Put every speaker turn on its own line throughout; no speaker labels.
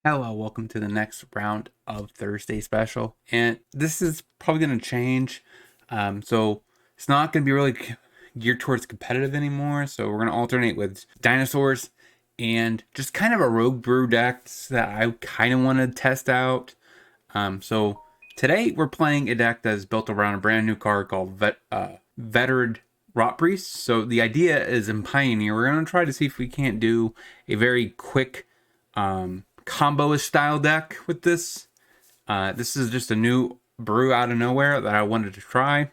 Hello, welcome to the next round of Thursday special. And this is probably going to change. So it's not going to be really geared towards competitive anymore. So we're going to alternate with dinosaurs and just kind of a rogue brew decks that I kind of want to test out. So today we're playing a deck that is built around a brand new card called Veteran Rotpriest. So the idea is in Pioneer, we're going to try to see if we can't do a very quick combo-ish style deck with this. This is just a new brew out of nowhere that I wanted to try.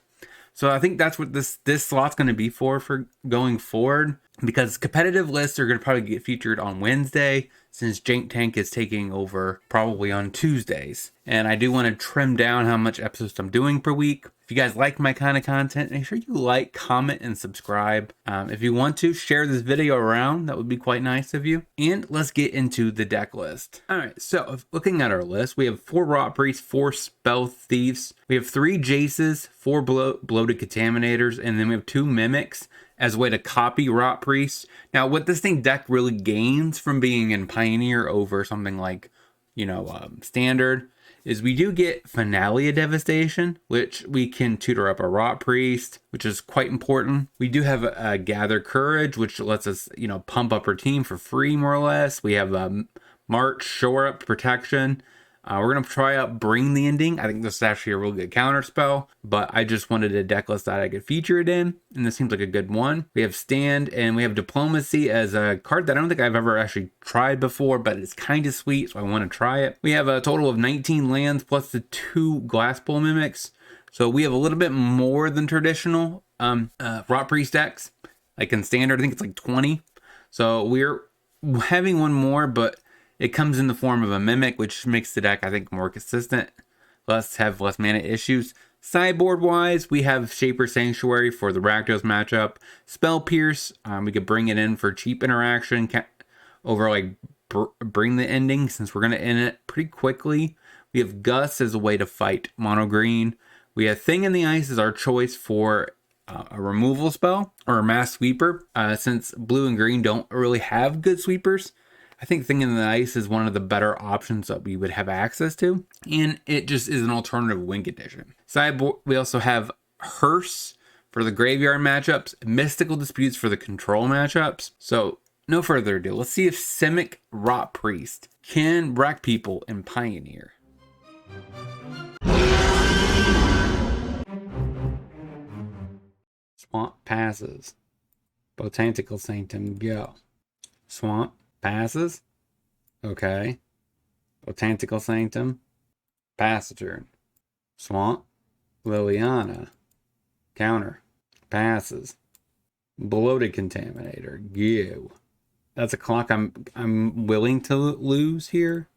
So I think that's what this slot's going to be for going forward, because competitive lists are going to probably get featured on Wednesday since Jank Tank is taking over probably on Tuesdays. And I do want to trim down how much episodes I'm doing per week. If you guys like my kind of content, make sure you like, comment, and subscribe. If you want to, share this video around. That would be quite nice of you. And let's get into the deck list. All right, so looking at our list, we have 4 Rotpriests, 4 Spell Thieves. We have 3 Jaces, 4 Bloated Contaminators, and then we have 2 Mimics as a way to copy Rotpriest. Now, what this deck really gains from being in Pioneer over something like, Standard, is we do get Finale of Devastation, which we can tutor up a Rotpriest, which is quite important. We do have a Gather Courage, which lets us, pump up our team for free, more or less. We have March, Shore Up Protection. We're going to try out Bring the Ending. I think this is actually a real good counter spell, but I just wanted a deck list that I could feature it in, and this seems like a good one. We have Stand, and we have Diplomacy as a card that I don't think I've ever actually tried before, but it's kind of sweet, so I want to try it. We have a total of 19 lands plus the 2 Glass Bowl Mimics, so we have a little bit more than traditional Rotpriest decks. Like in Standard, I think it's like 20. So we're having one more, but it comes in the form of a Mimic, which makes the deck, I think, more consistent. Have less mana issues. Sideboard-wise, we have Shaper Sanctuary for the Rakdos matchup. Spell Pierce, we could bring it in for cheap interaction over Bring the Ending, since we're going to end it pretty quickly. We have Gus as a way to fight Mono Green. We have Thing in the Ice as our choice for a removal spell or a Mass Sweeper, since blue and green don't really have good sweepers. I think Thing in the Ice is one of the better options that we would have access to, and it just is an alternative win condition. Sideboard, we also have Hearse for the graveyard matchups, Mystical Disputes for the control matchups. So, no further ado, let's see if Simic Rotpriest can wreck people in Pioneer. Swamp passes. Botanical Sanctum, go. Swamp passes. Okay. Botanical Sanctum. Pass a turn. Swamp. Liliana. Counter. Passes. Bloated Contaminator. Go. That's a clock I'm willing to lose here.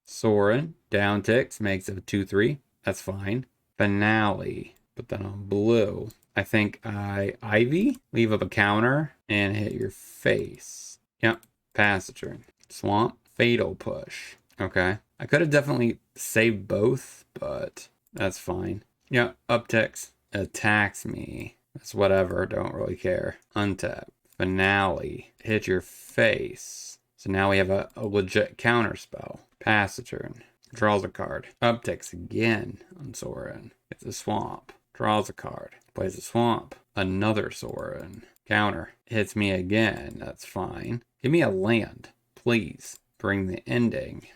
Sorin. Down ticks. Makes it a 2-3. That's fine. Finale. Put that on blue. I think Ivy. Leave up a counter and hit your face. Yep. Pass a turn. Swamp. Fatal Push. Okay. I could have definitely saved both, but that's fine. Yep. Upticks. Attacks me. That's whatever. Don't really care. Untap. Finale. Hit your face. So now we have a legit counter spell. Pass a turn. Draws a card. Upticks again on Sorin. It's a swamp. Draws a card. Plays a swamp. Another Sorin. Counter. Hits me again. That's fine. Give me a land, please. Bring the Ending.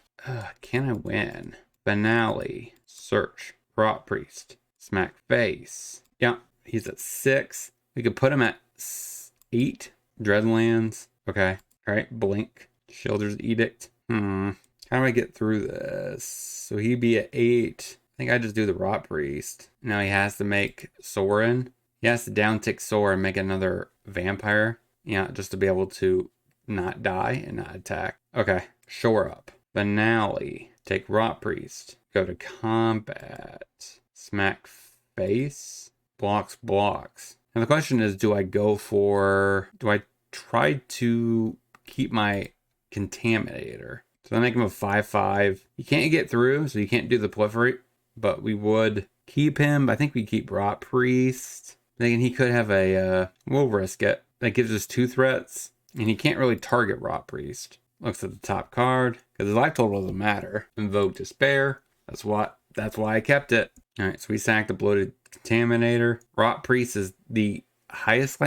Can I win? Finale. Search. Rotpriest. Smack face. Yeah, he's at 6. We could put him at 8. Dreadlands. Okay. All right. Blink. Shielders Edict. How do I get through this? So he'd be at 8. I think I just do the Rotpriest. Now he has to make Sorin. He has to downtick Sorin and make another vampire. Yeah, just to be able to not die and not attack. Okay. Shore Up. Finale. Take Rotpriest. Go to combat. Smack face. Blocks. And the question is, do I try to keep my Contaminator? So I make him a 5/5. You can't get through, so you can't do the proliferate, but we would keep him. I think we keep Rotpriest. Thinking he could have we'll risk it. That gives us 2 threats, and he can't really target Rotpriest. Looks at the top card, because his life total doesn't matter. Invoke Despair. That's why I kept it. Alright, so we sacked the Bloated Contaminator. Rotpriest is the highest,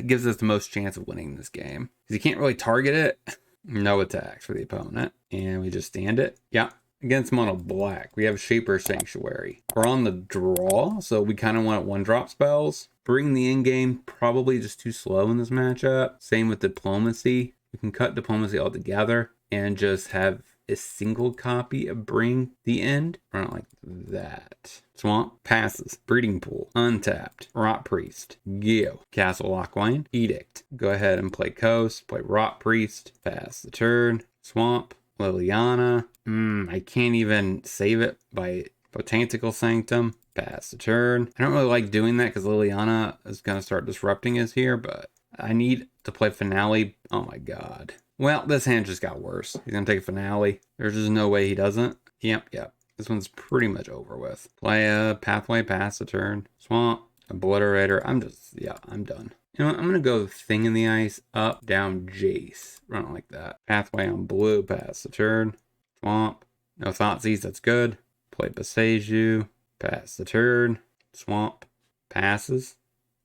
gives us the most chance of winning this game. Because you can't really target it. No attacks for the opponent. And we just stand it. Yeah. Against mono black, we have Shaper Sanctuary. We're on the draw, so we kind of want 1-drop spells. Bring the in-game, probably just too slow in this matchup. Same with Diplomacy. We can cut Diplomacy altogether and just have a single copy of Bring the End. Run it like that. Swamp, passes. Breeding Pool, untapped. Rotpriest, Geo, Castle Lockwine, Edict. Go ahead and play Coast, play Rotpriest, pass the turn. Swamp, Liliana. I can't even save it by Botanical Sanctum. Pass the turn. I don't really like doing that because Liliana is going to start disrupting us here, but I need to play Finale. Oh my god. Well, this hand just got worse. He's going to take a Finale. There's just no way he doesn't. Yep. This one's pretty much over with. Play a Pathway, pass the turn. Swamp, Obliterator. I'm done. You know what? I'm going to go Thing in the Ice, up, down, Jace. Run it like that. Pathway on blue, pass the turn. Swamp. No Thoughtseize, that's good. Play Boseiju. Pass the turn. Swamp. Passes.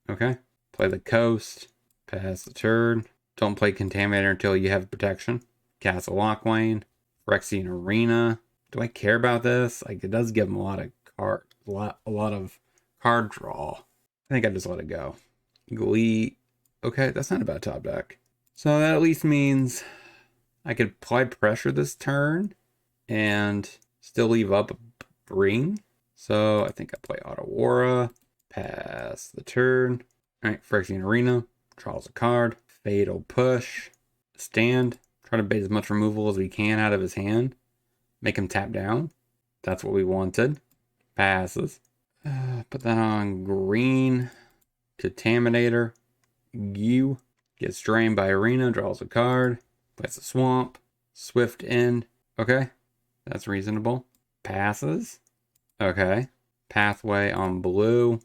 Okay. Play the Coast. Pass the turn. Don't play Contaminator until you have protection. Castle Lockwine. Phyrexian Arena. Do I care about this? Like, it does give him a lot of card draw. I think I just let it go. Glee. Okay, that's not a bad top deck. So that at least means I could apply pressure this turn and still leave up a Bring. So I think I play Otawara. Pass the turn. Alright, Phyrexian Arena. Draws a card. Fatal Push. Stand. Try to bait as much removal as we can out of his hand. Make him tap down. That's what we wanted. Passes. Put that on green. Contaminator. You. Gets drained by Arena. Draws a card. Plays a Swamp. Swift End. Okay. That's reasonable. Passes. Okay. Pathway on blue.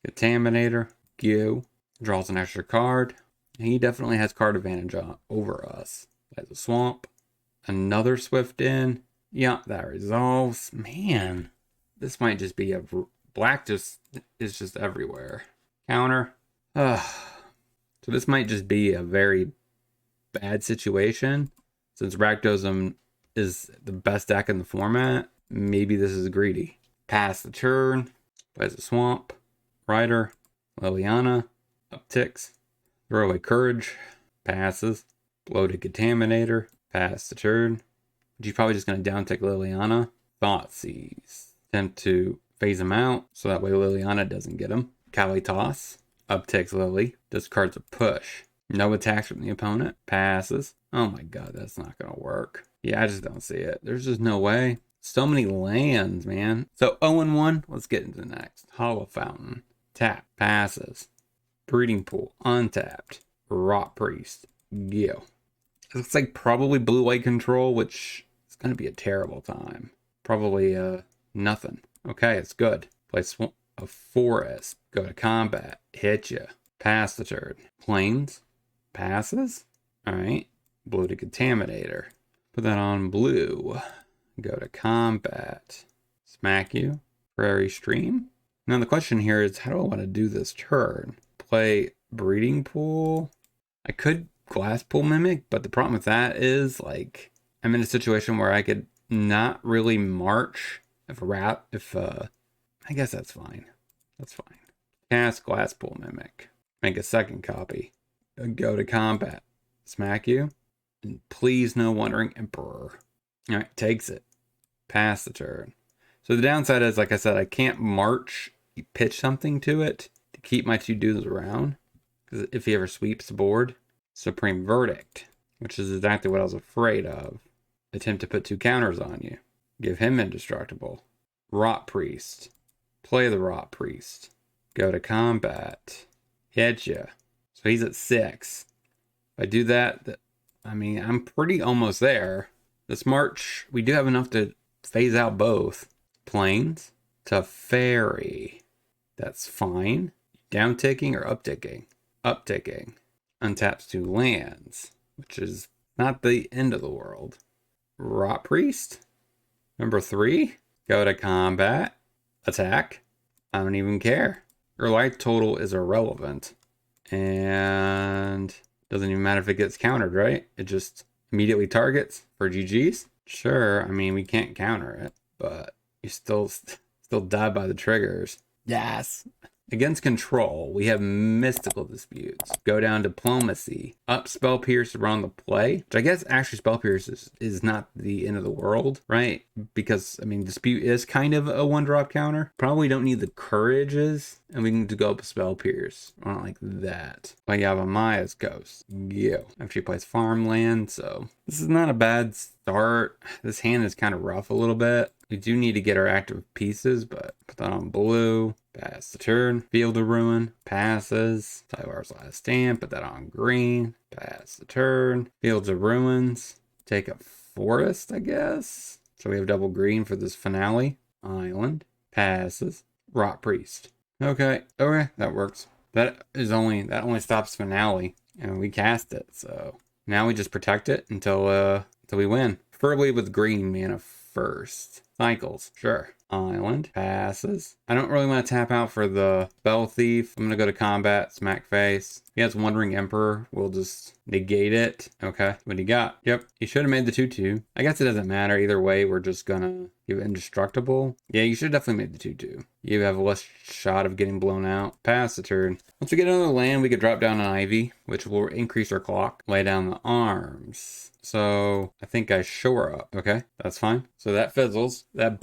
Contaminator. You. Draws an extra card. He definitely has card advantage over us. Plays a Swamp. Another Swift End. Yeah, that resolves. Man. This might just be a... Black is just everywhere. Counter. So this might just be a very bad situation. Since Rakdosm is the best deck in the format, maybe this is greedy. Pass the turn. Plays a Swamp. Rider. Liliana. Upticks. Throw away Courage. Passes. Bloated Contaminator. Pass the turn. She's probably just going to down-tick Liliana. Thoughtseize. Attempt to phase him out, so that way Liliana doesn't get him. Kali Toss. Upticks Lily. Discards a push. No attacks from the opponent. Passes. Oh my god, that's not going to work. Yeah, I just don't see it. There's just no way. So many lands, man. So 0-1. Let's get into the next. Hollow Fountain. Tap. Passes. Breeding Pool. Untapped. Rotpriest. Geo. It looks like probably blue-white control, which is going to be a terrible time. Probably nothing. Okay, it's good. Play a forest. Go to combat. Hit ya. Pass the turn. Plains. Passes. Alright. Bloated Contaminator. Put that on blue. Go to combat. Smack you. Prairie Stream. Now the question here is, how do I want to do this turn? Play Breeding Pool. I could Glass Pool Mimic, but the problem with that is, like, I'm in a situation where I could not really march I guess that's fine. That's fine. Cast Glass Pool Mimic. Make a second copy. Go to combat. Smack you. And please no Wandering Emperor. Alright, takes it. Pass the turn. So the downside is, like I said, I can't march, pitch something to it to keep my two dudes around. Because if he ever sweeps the board. Supreme Verdict. Which is exactly what I was afraid of. Attempt to put 2 counters on you. Give him indestructible. Rotpriest. Play the Rotpriest. Go to combat. Hit ya. So he's at 6. If I do that, I mean, I'm pretty almost there. This March, we do have enough to phase out both. Plains to Fairy. That's fine. Down-ticking or up-ticking? Up-ticking. Untaps 2 lands, which is Not the end of the world. Rotpriest? Number 3? Go to combat. Attack. I don't even care. Your life total is irrelevant. And doesn't even matter if it gets countered, right? It just immediately targets for GG's. Sure, I mean, we can't counter it, but you still die by the triggers. Yes. Against control, we have mystical disputes. Go down diplomacy. Up spell pierce around the play. Which I guess actually spell pierce is not the end of the world, right? Because I mean dispute is kind of a 1-drop counter. Probably don't need the courages, and we need to go up spell pierce. I don't like that. But yeah, Maya's ghost. Yeah. After she plays farmland, so this is not a bad start. This hand is kind of rough a little bit. We do need to get our active pieces, but put that on blue. Pass the turn. Field of Ruin. Passes. Tyvar's Last Stand. Put that on green. Pass the turn. Fields of Ruins. Take a forest, I guess. So we have double green for this finale. Island. Passes. Rotpriest. Okay, that works. That only stops finale, and we cast it. So now we just protect it until we win. Preferably with green mana first. Cycles, sure. Island, passes. I don't really want to tap out for the Spell Thief. I'm going to go to combat, smack face. If he has Wandering Emperor, we'll just negate it. Okay, what do you got? Yep, he should have made the 2-2. I guess it doesn't matter. Either way, we're just going to give it Indestructible. Yeah, you should definitely made the 2-2. You have a less shot of getting blown out. Pass the turn. Once we get another land, we could drop down an Ivy, which will increase our clock. Lay down the arms. So I think I shore up. Okay, that's fine. So that fizzles. That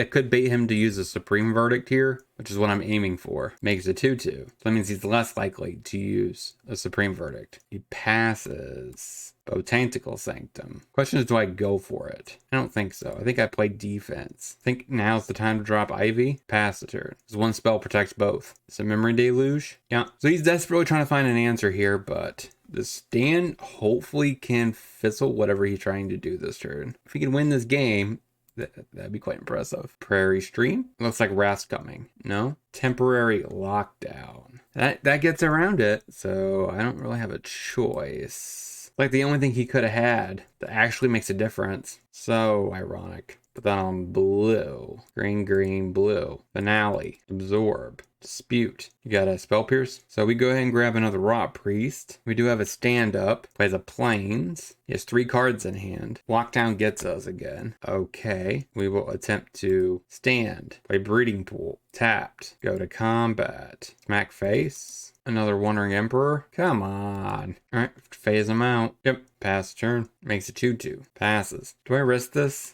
could bait him to use a Supreme Verdict here, which is what I'm aiming for. Makes a 2-2. So that means he's less likely to use a Supreme Verdict. He passes. Botanical Sanctum. Question is, do I go for it? I don't think so. I think I play defense. I think now's the time to drop Ivy. Pass the turn. Because one spell protects both. It's a Memory Deluge. Yeah. So he's desperately trying to find an answer here, but the stand hopefully can fizzle whatever he's trying to do this turn. If he can win this game, that'd be quite impressive. Prairie Stream. Looks like Wrath's coming. No? Temporary Lockdown. That gets around it, so I don't really have a choice. Like the only thing he could have had that actually makes a difference. So ironic. Put that on blue. Green, green, blue. Finale. Absorb. Dispute. You got a Spell Pierce. So we go ahead and grab another Rotpriest. We do have a stand up. Plays a Plains. He has 3 cards in hand. Lockdown gets us again. Okay. We will attempt to stand. Play Breeding Pool. Tapped. Go to combat. Smack face. Another Wandering Emperor. Come on. Alright, phase him out. Yep, pass turn. Makes a 2-2. Passes. Do I risk this?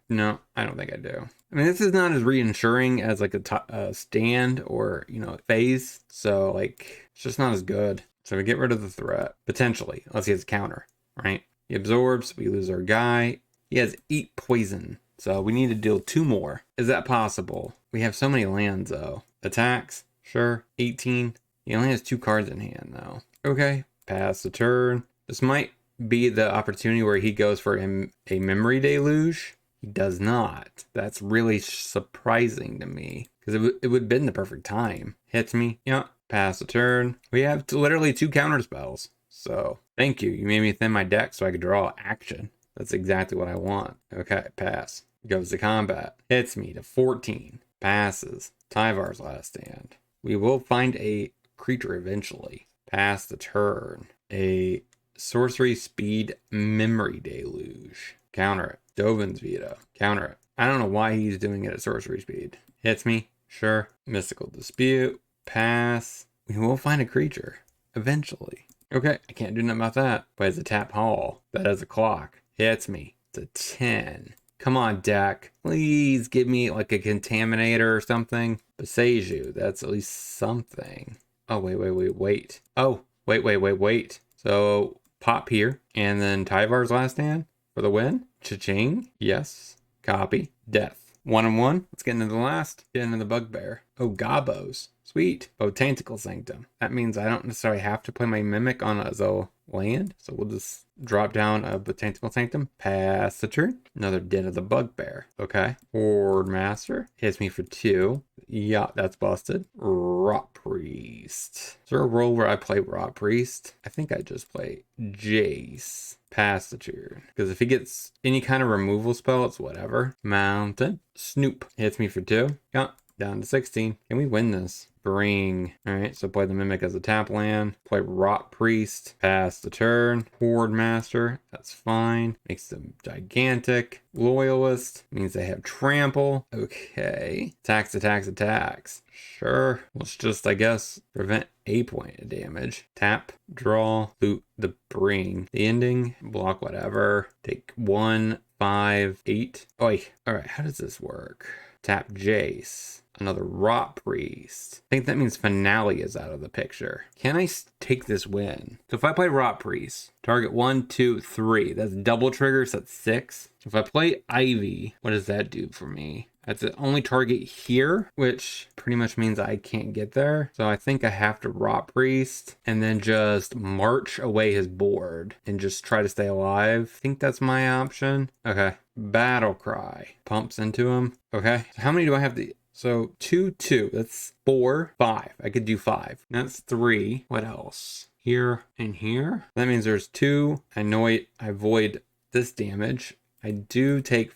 No, I don't think I do. I mean, this is not as reassuring as like a stand or, phase. So, like, it's just not as good. So we get rid of the threat. Potentially, unless he has a counter, right? He absorbs. We lose our guy. He has Eat Poison. So we need to deal 2 more. Is that possible? We have so many lands, though. Attacks. Sure. 18. He only has 2 cards in hand, though. Okay, pass the turn. This might be the opportunity where he goes for a Memory Deluge. He does not. That's really surprising to me, because it would have been the perfect time. Hits me. Yeah, pass the turn. We have literally 2 counter spells. So, thank you. You made me thin my deck so I could draw action. That's exactly what I want. Okay, pass. Goes to combat. Hits me to 14. Passes. Tyvar's Last Stand. We will find a creature eventually. Pass the turn. A sorcery speed Memory Deluge. Counter it. Dovin's Veto. Counter it. I don't know why he's doing it at sorcery speed. Hits me. Sure. Mystical Dispute. Pass. We will find a creature eventually. Okay, I can't do nothing about that. Plays a Tap Hall. That has a clock. Hits me. It's a 10. Come on, deck. Please give me like a Contaminator or something. Beseiju. That's at least something. Oh, wait. Oh, wait. So, pop here, and then Tyvar's Last Stand for the win. Cha-ching. Yes. Copy. Death. 1-1. Let's get into the last. Get into the Bugbear. Oh, Gobos. Sweet. Botanical Sanctum. That means I don't necessarily have to play my Mimic on as a land. So we'll just drop down a Botanical Sanctum. Pass the turn. Another Den of the Bugbear. Okay. Horde Master. Hits me for 2. Yeah, that's busted. Rotpriest. Is there a role where I play Rotpriest? I think I just play Jace. Pass the turn. Because if he gets any kind of removal spell, it's whatever. Mountain. Snoop. Hits me for 2. Yeah. Down to 16. Can we win this? Bring. Alright, so play the Mimic as a tap land. Play Rotpriest. Pass the turn. Horde Master. That's fine. Makes them gigantic. Loyalist. Means they have trample. Okay. Attacks, attacks, attacks. Sure. Let's just, I guess, prevent a point of damage. Tap, draw, loot the bring. The ending, block whatever. Take 1, 5, 8. Oi. Alright, how does this work? Tap Jace. Another Rotpriest. I think that means Finale is out of the picture. Can I take this win? So if I play Rotpriest, target 1, 2, 3. That's double triggers, that's 6. If I play Ivy, what does that do for me? That's the only target here, which pretty much means I can't get there. So I think I have to Rotpriest and then just march away his board and just try to stay alive. I think that's my option. Okay. Battle Cry. Pumps into him. Okay. So how many do I have to... So 2, 2. That's 4, 5. I could do 5. That's 3. What else? Here and here. That means there's 2. I avoid this damage. I do take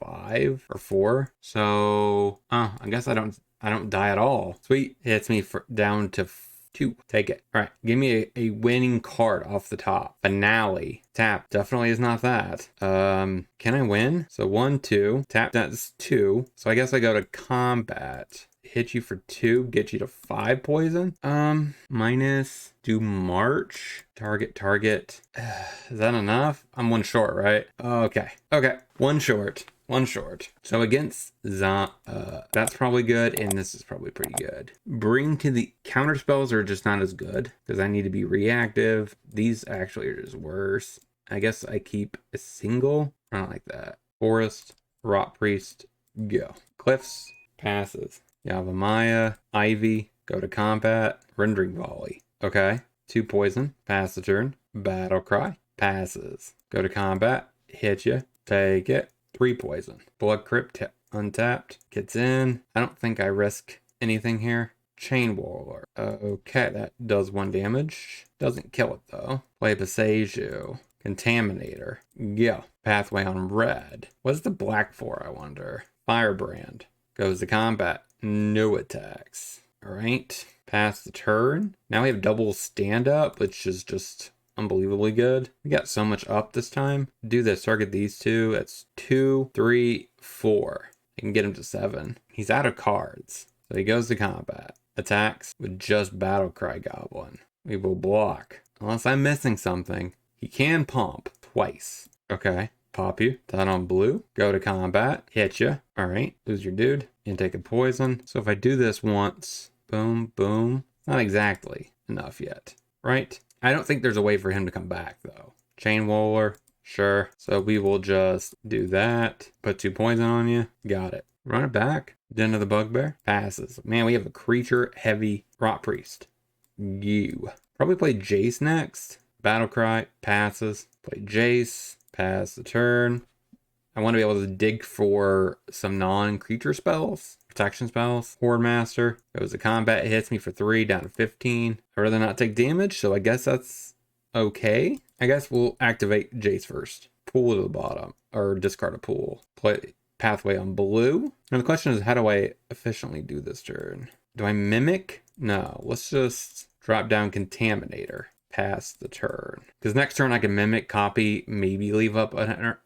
5 or 4. So, I guess I don't die at all. Sweet. Hits me down to 2. Take it. All right. Give me a winning card off the top. Finale. Tap. Definitely is not that. Can I win? So 1, 2. Tap. That's 2. So I guess I go to combat. Hit you for 2. Get you to 5 poison. Minus. Do march. Target. Is that enough? I'm 1 short, right? Okay. 1 short. 1 short. So against that's probably good, and this is probably pretty good. Bring to the counter spells are just not as good because I need to be reactive. These actually are just worse. I guess I keep a single. I don't like that. Forest, Rotpriest, go. Cliffs, passes. Yavimaya, Ivy, go to combat. Rendering Volley. Okay. 2 poison. Pass the turn. Battle Cry. Passes. Go to combat. Hit you. Take it. 3 poison. Blood Crypt untapped. Gets in. I don't think I risk anything here. Chain Whirler. Okay, that does 1 damage. Doesn't kill it though. Play Passeju. Contaminator. Go. Pathway on red. What's the black for, I wonder? Firebrand. Goes to combat. No attacks. Alright. Pass the turn. Now we have double stand up, which is just unbelievably good. We got so much up this time. Do this. Target these 2. That's 2, 3, 4. I can get him to 7. He's out of cards. So he goes to combat. Attacks with just Battle Cry Goblin. We will block. Unless I'm missing something. He can pump twice. Okay. Pop you. That on blue. Go to combat. Hit you. Alright. Lose your dude. And take a poison. So if I do this once. Boom, boom. Not exactly enough yet. Right? I don't think there's a way for him to come back, though. Chain Whirler, sure. So we will just do that. Put 2 poison on you. Got it. Run it back. Den of the Bugbear. Passes. Man, we have a creature-heavy Rotpriest. You. Probably play Jace next. Battle Cry. Passes. Play Jace. Pass the turn. I want to be able to dig for some non-creature spells. Protection spells. Horde Master. Goes to combat. It hits me for 3 down to 15. I'd rather not take damage, so I guess that's okay. I guess we'll activate Jace first. Pool to the bottom. Or discard a pool. Play Pathway on blue. Now the question is, how do I efficiently do this turn? Do I Mimic? No. Let's just drop down Contaminator. Pass the turn. Because next turn I can Mimic, copy, maybe leave up an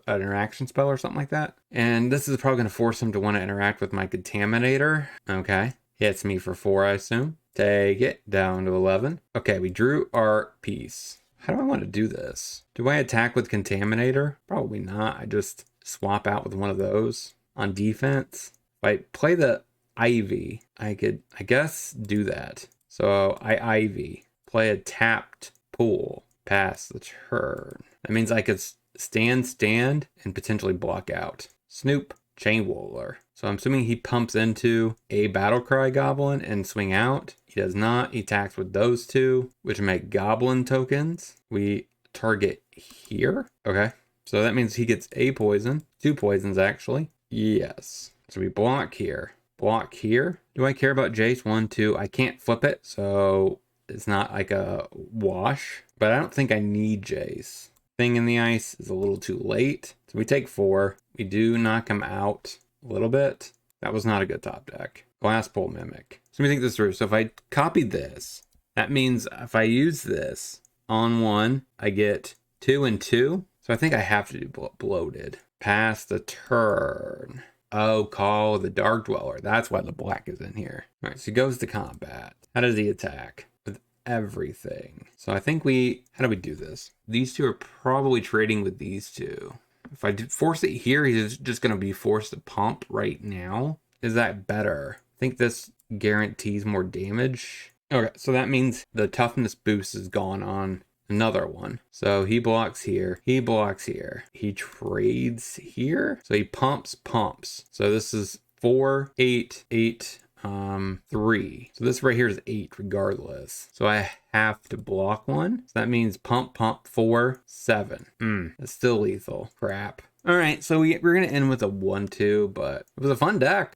interaction spell or something like that. And this is probably going to force him to want to interact with my Contaminator. Okay. Hits me for 4, I assume. Take it down to 11. Okay, we drew our piece. How do I want to do this? Do I attack with Contaminator? Probably not. I just swap out with one of those on defense. If I play the Ivy, I could, I guess, do that. So I Ivy. Play a tapped pool. Pass the turn. That means I could stand, and potentially block out. Snoop, Chain Whirler. So I'm assuming he pumps into a Battlecry Goblin and swing out. He does not. He attacks with those two, which make Goblin tokens. We target here. Okay. So that means he gets a poison. 2 poisons, actually. Yes. So we block here. Block here. Do I care about Jace? 1, 2. I can't flip it, so it's not like a wash. But I don't think I need Jace. Thing in the ice is a little too late. So we take 4. We do knock him out a little bit. That was not a good top deck. Glass Pole Mimic. So let me think this through. So if I copy this, that means if I use this on 1, I get 2 and 2. So I think I have to do bloated. Pass the turn. Oh, call the Dark Dweller. That's why the black is in here. All right, so he goes to combat. How does he attack? With everything. So I think how do we do this? These two are probably trading with these two. If I force it here, he's just going to be forced to pump right now. Is that better? I think this guarantees more damage. Okay, so that means the toughness boost is gone on another one. So he blocks here. He blocks here. He trades here. So he pumps. So this is 4, 8, 8, 3. So this right here is 8 regardless. So I have to block 1. So that means pump 4, 7. That's still lethal. Crap. All right, so we're going to end with a 1-2, but it was a fun deck.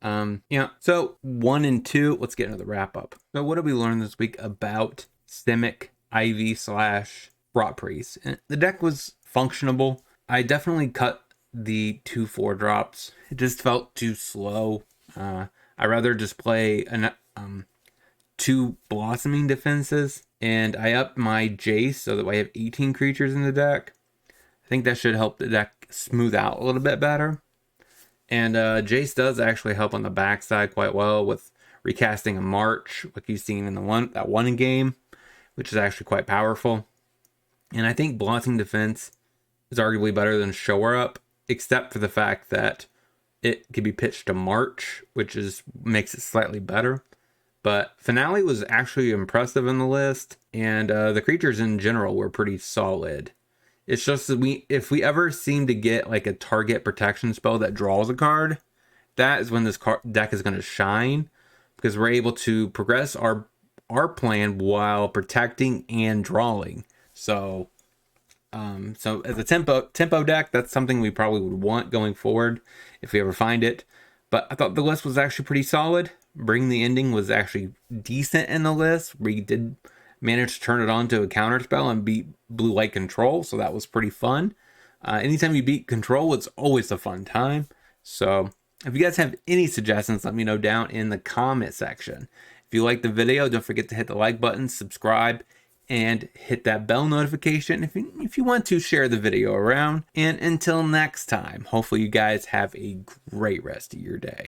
Yeah, so 1 and 2, let's get into the wrap up. So what did we learn this week about Simic IV/Rotpriest? The deck was functionable. I definitely cut the 2 4-drops. It just felt too slow. I'd rather just play 2 blossoming defenses, and I upped my Jace so that I have 18 creatures in the deck. I think that should help the deck smooth out a little bit better. And Jace does actually help on the backside quite well with recasting a March, like you've seen in that one game, which is actually quite powerful. And I think Blossoming Defense is arguably better than Shore Up, except for the fact that it could be pitched to March, which makes it slightly better. But Finale was actually impressive in the list, and the creatures in general were pretty solid. It's just that if we ever seem to get like a target protection spell that draws a card, that is when this deck is going to shine, because we're able to progress our plan while protecting and drawing. So as a tempo deck, that's something we probably would want going forward if we ever find it. But I thought the list was actually pretty solid. Bring the Ending was actually decent in the list. We did manage to turn it on to a counter spell and beat blue white control, so that was pretty fun. Anytime you beat control, it's always a fun time. So if you guys have any suggestions, let me know down in the comment section. If you like the video, don't forget to hit the like button, subscribe, and hit that bell notification if you want to share the video around. And until next time, hopefully you guys have a great rest of your day.